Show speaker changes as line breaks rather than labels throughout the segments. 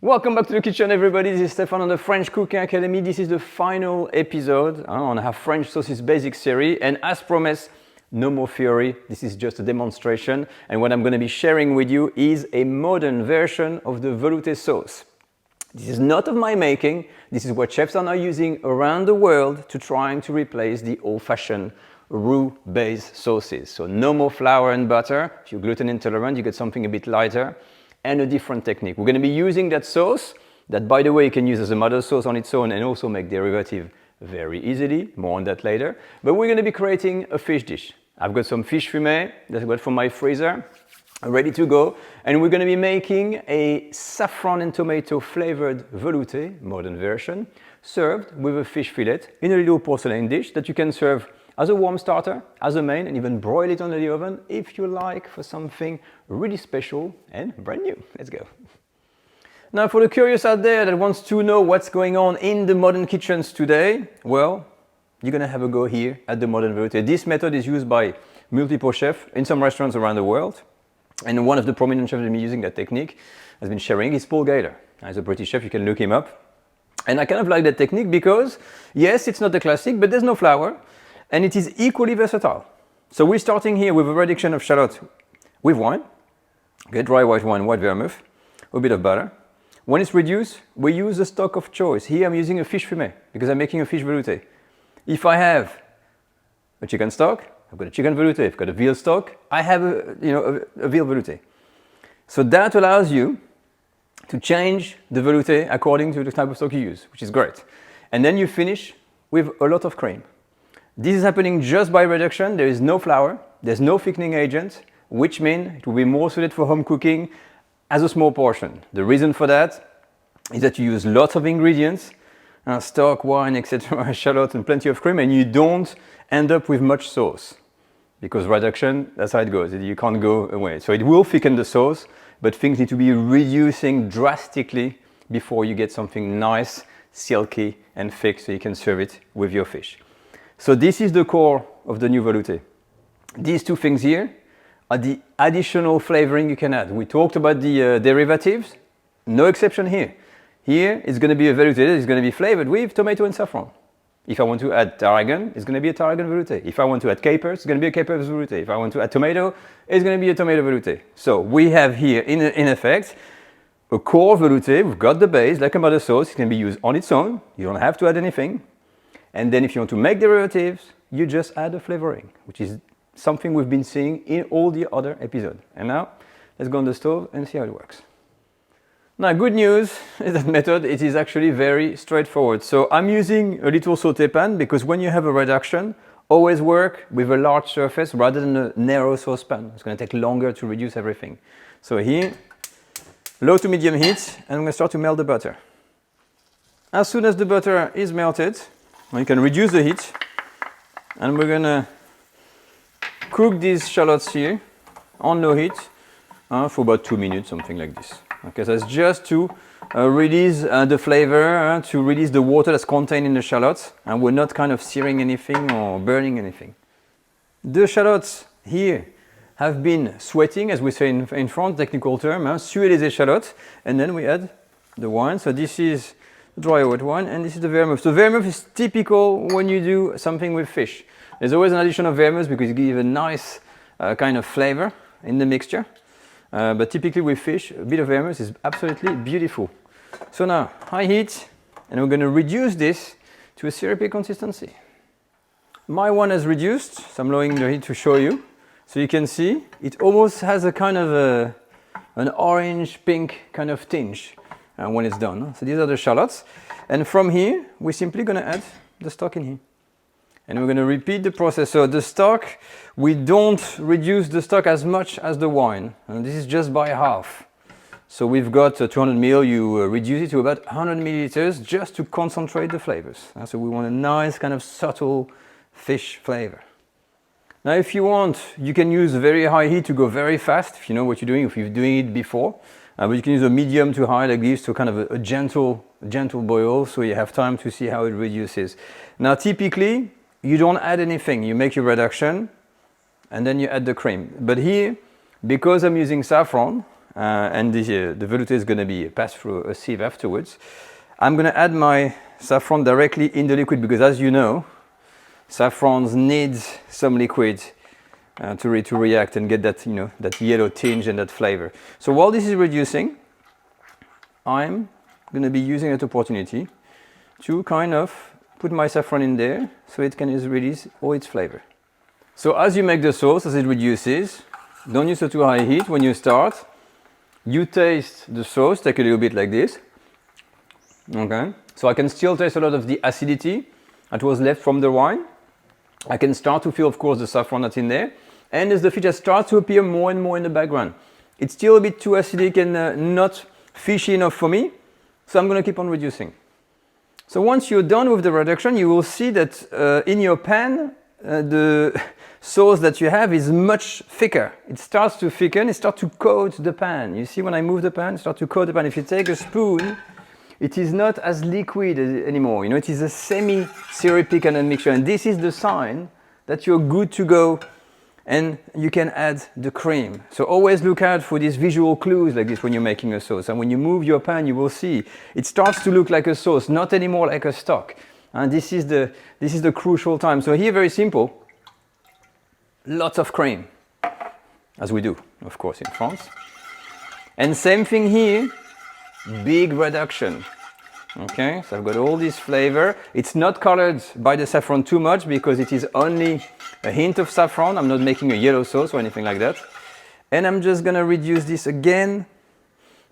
Welcome back to the kitchen, everybody. This is Stefan on the French Cooking Academy. This is the final episode on our French sauces basic series, and as promised, no more theory. This is just a demonstration, and what I'm going to be sharing with you is a modern version of the velouté sauce. This is not of my making. This is what chefs are now using around the world to trying to replace the old-fashioned roux-based sauces. So no more flour and butter. If you're gluten intolerant, you get something a bit lighter and a different technique. We're going to be using that sauce that, by the way, you can use as a mother sauce on its own and also make derivative very easily. More on that later. But we're going to be creating a fish dish. I've got some fish fillet that I got from my freezer, ready to go. And we're going to be making a saffron and tomato flavored velouté, modern version, served with a fish fillet in a little porcelain dish that you can serve as a warm starter, as a main, and even broil it under the oven if you like, for something really special and brand new. Let's go. Now, for the curious out there that wants to know what's going on in the modern kitchens today, well, you're going to have a go here at the Modern Velouté. This method is used by multiple chefs in some restaurants around the world. And one of the prominent chefs that been using that technique has been sharing is Paul Gaylor. He's a British chef, you can look him up. And I kind of like that technique because, yes, it's not the classic, but there's no flour. And it is equally versatile. So we're starting here with a reduction of shallots with wine. Okay, dry white wine, white vermouth, a bit of butter. When it's reduced, we use a stock of choice. Here I'm using a fish fillet because I'm making a fish velouté. If I have a chicken stock, I've got a chicken velouté. If I've got a veal stock, I have a veal velouté. So that allows you to change the velouté according to the type of stock you use, which is great. And then you finish with a lot of cream. This is happening just by reduction. There is no flour, there's no thickening agent, which means it will be more suited for home cooking as a small portion. The reason for that is that you use lots of ingredients, stock, wine, etc., shallots, and plenty of cream, and you don't end up with much sauce. Because reduction, that's how it goes. You can't go away. So it will thicken the sauce, but things need to be reducing drastically before you get something nice, silky, and thick so you can serve it with your fish. So this is the core of the new velouté. These two things here are the additional flavoring you can add. We talked about the derivatives, no exception here. Here it's going to be a velouté that is going to be flavored with tomato and saffron. If I want to add tarragon, it's going to be a tarragon velouté. If I want to add capers, it's going to be a capers velouté. If I want to add tomato, it's going to be a tomato velouté. So we have here, in effect, a core velouté. We've got the base, like a mother sauce. It can be used on its own. You don't have to add anything. And then if you want to make derivatives, you just add a flavoring, which is something we've been seeing in all the other episodes. And now, let's go on the stove and see how it works. Now, good news is that method, it is actually very straightforward. So I'm using a little sauté pan because when you have a reduction, always work with a large surface rather than a narrow saucepan. It's going to take longer to reduce everything. So here, low to medium heat, and I'm going to start to melt the butter. As soon as the butter is melted, you can reduce the heat, and we're going to cook these shallots here on low heat for about 2 minutes, something like this. Okay, so it's just to release the flavor, to release the water that's contained in the shallots, and we're not kind of searing anything or burning anything. The shallots here have been sweating, as we say in France, technical term, suer les échalotes, and then we add the wine. So this is dry white wine, and this is the vermouth. So vermouth is typical when you do something with fish. There's always an addition of vermouth because it gives a nice kind of flavor in the mixture. But typically with fish, a bit of vermouth is absolutely beautiful. So now, high heat, and we're going to reduce this to a syrupy consistency. My one has reduced, so I'm lowering the heat to show you. So you can see, it almost has a kind of an orange-pink kind of tinge. When it's done. So these are the shallots. And from here, we're simply going to add the stock in here. And we're going to repeat the process. So the stock, we don't reduce the stock as much as the wine. And this is just by half. So we've got 200 ml, you reduce it to about 100 milliliters just to concentrate the flavors. So we want a nice kind of subtle fish flavor. Now if you want, you can use very high heat to go very fast, if you know what you're doing, if you're doing it before. But you can use a medium to high like this to kind of a gentle boil, so you have time to see how it reduces. Now typically, you don't add anything. You make your reduction, and then you add the cream. But here, because I'm using saffron, and the velouté is going to be passed through a sieve afterwards. I'm going to add my saffron directly in the liquid because, as you know, saffrons needs some liquid to react and get that, that yellow tinge and that flavor. So while this is reducing, I'm going to be using that opportunity to kind of put my saffron in there so it can release all its flavor. So as you make the sauce, as it reduces, don't use a too high heat when you start. You taste the sauce, take a little bit like this. Okay, so I can still taste a lot of the acidity that was left from the wine. I can start to feel, of course, the saffron that's in there. And as the fish starts to appear more and more in the background. It's still a bit too acidic and not fishy enough for me. So I'm going to keep on reducing. So once you're done with the reduction, you will see that in your pan, the sauce that you have is much thicker. It starts to thicken, it starts to coat the pan. You see when I move the pan, it starts to coat the pan. If you take a spoon, it is not as liquid anymore. It is a semi-syrupy kind of mixture. And this is the sign that you're good to go and you can add the cream. So always look out for these visual clues like this when you're making a sauce. And when you move your pan, you will see it starts to look like a sauce, not anymore like a stock. And this is the crucial time. So here, very simple, lots of cream, as we do, of course, in France. And same thing here, big reduction. Okay, so I've got all this flavor. It's not colored by the saffron too much because it is only a hint of saffron. I'm not making a yellow sauce or anything like that. And I'm just gonna reduce this again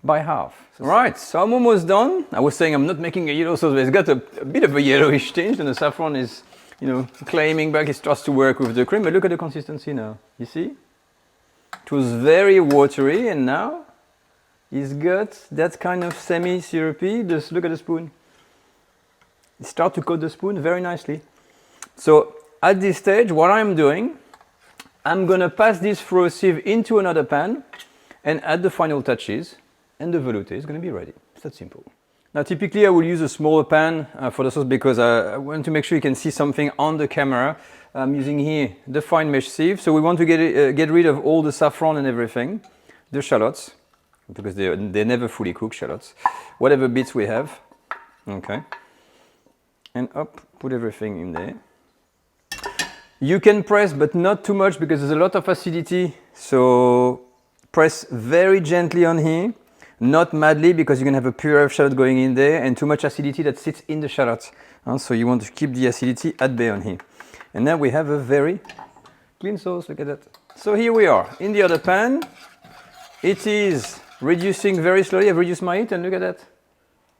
by half. Right, so I'm almost done. I was saying I'm not making a yellow sauce, but it's got a bit of a yellowish tinge and the saffron is, claiming back. It starts to work with the cream, but look at the consistency now. You see? It was very watery and now it's got that kind of semi-syrupy. Just look at the spoon. It starts to coat the spoon very nicely. So at this stage, what I'm doing, I'm gonna pass this through a sieve into another pan and add the final touches, and the velouté is gonna be ready. It's that simple. Now typically I will use a smaller pan for the sauce because I want to make sure you can see something on the camera. I'm using here the fine mesh sieve. So we want to get rid of all the saffron and everything, the shallots, because they never fully cook, shallots. Whatever bits we have, okay. And up, put everything in there. You can press, but not too much because there's a lot of acidity. So press very gently on here, not madly because you're gonna have a puree of shallot going in there and too much acidity that sits in the shallots. So you want to keep the acidity at bay on here. And now we have a very clean sauce, look at that. So here we are, in the other pan. It is reducing very slowly. I've reduced my heat and look at that.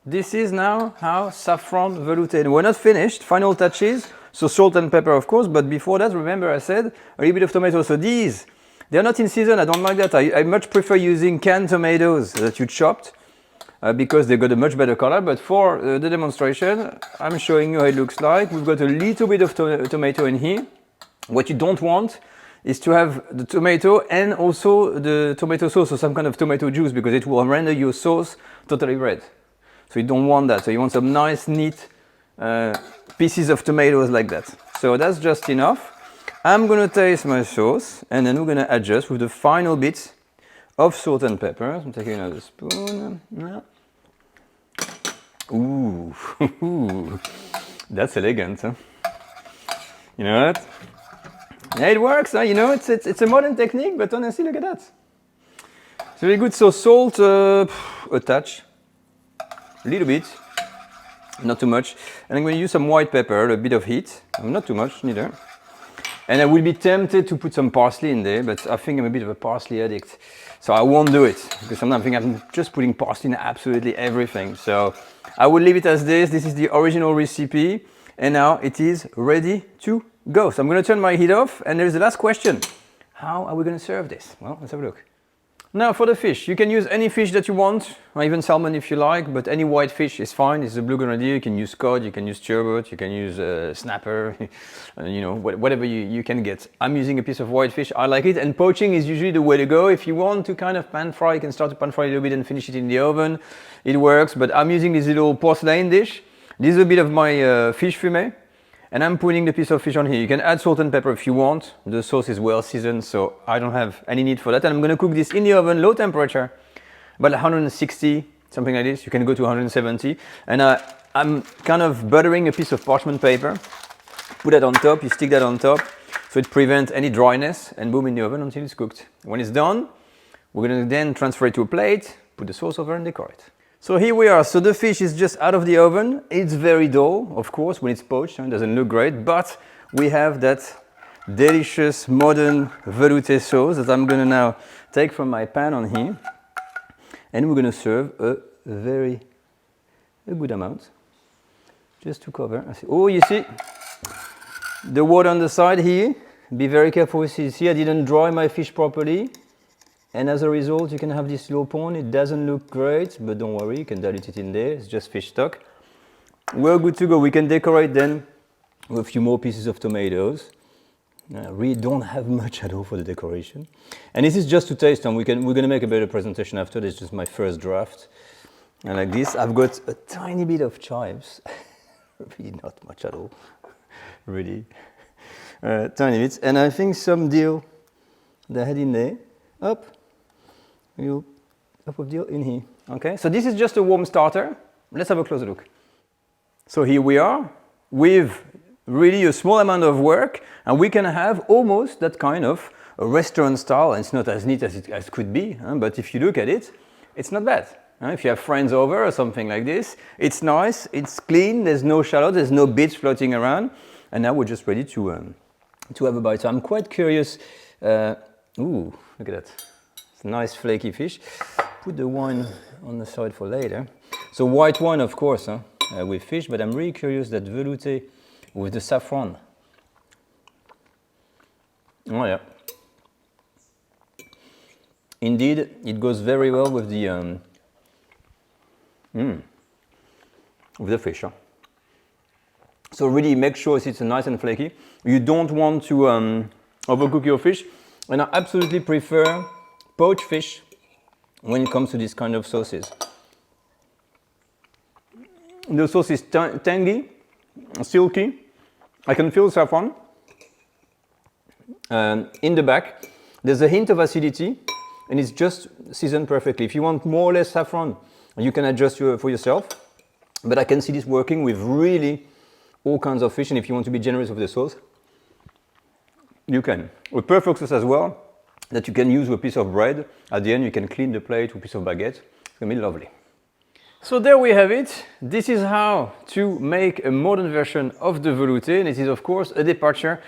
This is now how saffron velouté. And we're not finished, final touches. So salt and pepper, of course, but before that, remember I said a little bit of tomato. So these, they're not in season, I don't like that. I much prefer using canned tomatoes that you chopped because they got a much better color. But for the demonstration, I'm showing you how it looks like. We've got a little bit of tomato in here. What you don't want is to have the tomato and also the tomato sauce, so some kind of tomato juice, because it will render your sauce totally red. So you don't want that. So you want some nice, neat pieces of tomatoes like that. So that's just enough. I'm gonna taste my sauce and then we're gonna adjust with the final bits of salt and pepper. I'm taking another spoon. Ooh, that's elegant, huh? You know what? Yeah, it works, huh? It's a modern technique, but honestly, look at that. It's really good. So salt, a touch, a little bit, not too much. And I'm going to use some white pepper, a bit of heat, not too much neither. And I will be tempted to put some parsley in there, but I think I'm a bit of a parsley addict. So I won't do it, because sometimes I think I'm just putting parsley in absolutely everything. So I will leave it as this. This is the original recipe. And now it is ready to go. So I'm going to turn my heat off, and there's the last question. How are we going to serve this? Well, let's have a look. Now for the fish, you can use any fish that you want, or even salmon if you like, but any white fish is fine. It's a blue grenadier. You can use cod, you can use turbot, you can use snapper, whatever you can get. I'm using a piece of white fish. I like it, and poaching is usually the way to go. If you want to kind of pan fry, you can start to pan fry a little bit and finish it in the oven. It works, but I'm using this little porcelain dish. This is a bit of my fish fumet. And I'm putting the piece of fish on here. You can add salt and pepper if you want. The sauce is well seasoned, so I don't have any need for that. And I'm going to cook this in the oven, low temperature, about 160, something like this. You can go to 170. And I'm kind of buttering a piece of parchment paper. Put that on top, you stick that on top, so it prevents any dryness, and boom, in the oven until it's cooked. When it's done, we're gonna then transfer it to a plate, put the sauce over and decorate. So here we are. So the fish is just out of the oven. It's very dull, of course, when it's poached, it doesn't look great, but we have that delicious modern velouté sauce that I'm gonna now take from my pan on here, and we're gonna serve a good amount, just to cover. Oh, you see the water on the side here. Be very careful with this. Here I didn't dry my fish properly, and as a result you can have this little pond. It doesn't look great, but don't worry, you can dilute it in there. It's just fish stock. We're good to go. We can decorate then with a few more pieces of tomatoes. We don't have much at all for the decoration, and this is just to taste them. We're gonna make a better presentation after. This is just my first draft, and like this I've got a tiny bit of chives. Really not much at all, really tiny bits, and I think some dill they had in there. Up of dill in here. Okay, so this is just a warm starter. Let's have a closer look. So here we are with really a small amount of work, and we can have almost that kind of a restaurant style. It's not as neat as it could be, but if you look at it, it's not bad. If you have friends over or something like this, it's nice, it's clean, there's no shallots, there's no bits floating around, and now we're just ready to have a bite. So I'm quite curious. Ooh, look at that. It's a nice flaky fish. Put the wine on the side for later. So white wine, of course, with fish, but I'm really curious that velouté with the saffron. Oh yeah. Indeed, it goes very well with the fish. So really make sure it's nice and flaky. You don't want to overcook your fish, and I absolutely prefer poached fish when it comes to this kind of sauces. The sauce is tangy, silky. I can feel saffron. In the back, there's a hint of acidity, and it's just seasoned perfectly. If you want more or less saffron, you can adjust for yourself. But I can see this working with really all kinds of fish, and if you want to be generous with the sauce, you can. With perfect sauce as well, that you can use with a piece of bread. At the end, you can clean the plate with a piece of baguette. It's gonna be lovely. So there we have it. This is how to make a modern version of the velouté, and it is of course a departure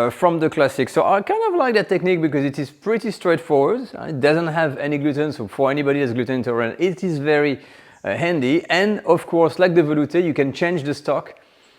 from the classic. So I kind of like that technique because it is pretty straightforward. It doesn't have any gluten, so for anybody that's gluten intolerant, it is very handy. And of course, like the velouté, you can change the stock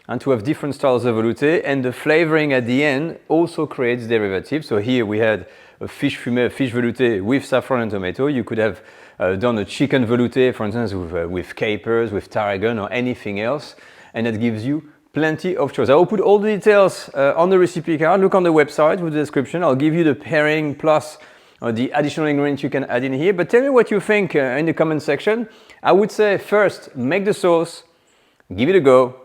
and to have different styles of velouté, and the flavoring at the end also creates derivatives. So here we had a fish fumé, a fish velouté with saffron and tomato. You could have done a chicken velouté, for instance, with capers, with tarragon, or anything else, and that gives you plenty of choice. I will put all the details on the recipe card. Look on the website with the description. I'll give you the pairing plus the additional ingredients you can add in here. But tell me what you think in the comment section. I would say first, make the sauce, give it a go,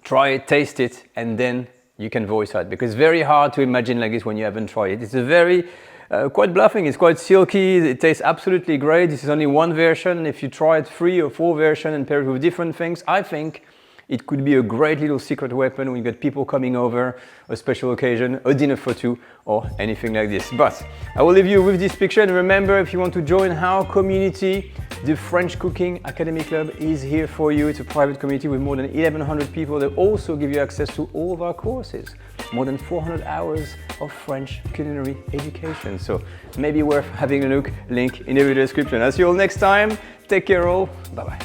try it, taste it, and then you can voice out, because it's very hard to imagine like this when you haven't tried it. It's a very quite bluffing, it's quite silky, it tastes absolutely great. This is only one version. If you try it 3 or 4 versions and pair it with different things, I think it could be a great little secret weapon when you get people coming over, a special occasion, a dinner for 2, or anything like this. But I will leave you with this picture, and remember, if you want to join our community, the French Cooking Academy Club is here for you. It's a private community with more than 1,100 people that also give you access to all of our courses. More than 400 hours of French culinary education. So maybe worth having a look, link in the video description. I'll see you all next time. Take care all. Bye-bye.